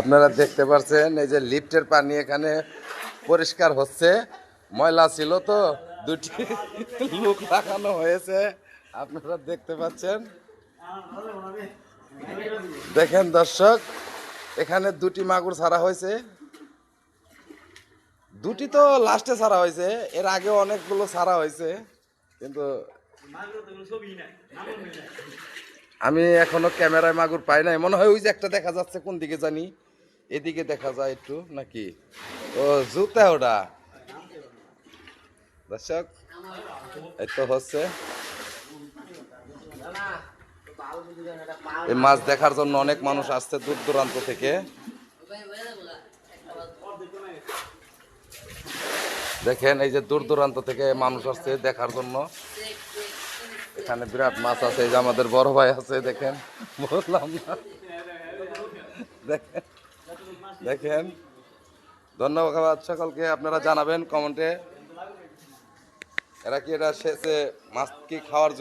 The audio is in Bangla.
আপনারা দেখতে পাচ্ছেন এই যে লিফটের পানি এখানে পরিষ্কার হচ্ছে, ময়লা ছিল তো দুটি লোক লাগানো হয়েছে, আপনারা দেখতে পাচ্ছেন। দেখেন দর্শক, এখানে দুটি মাগুর ছাড়া হয়েছে, দুটি তো লাস্টে ছাড়া হয়েছে, এর আগে অনেকগুলো ছাড়া হয়েছে, কিন্তু আমি এখনো ক্যামেরায় মাগুর পাই নাই। মনে হয় ওই যে একটা দেখা যাচ্ছে, কোন দিকে জানি, এদিকে দেখা যায় একটু নাকি, ও জুতা ওটা। দর্শক এই তো হচ্ছে, এই মাছ দেখার জন্য অনেক মানুষ আসছে দূর দূরান্ত থেকে। দেখেন এই যে দূর দূরান্ত থেকে মানুষ আসছে দেখার জন্য। এখানে বিরাট মাছ আছে, এই যে আমাদের বড় ভাই আছে, দেখেন, বললাম না। দেখেন দেখেন, ধন্যবাদ সকলকে। আপনারা জানাবেন কমেন্টে, এরা কি এটা শেষে মাছ কি খাওয়ার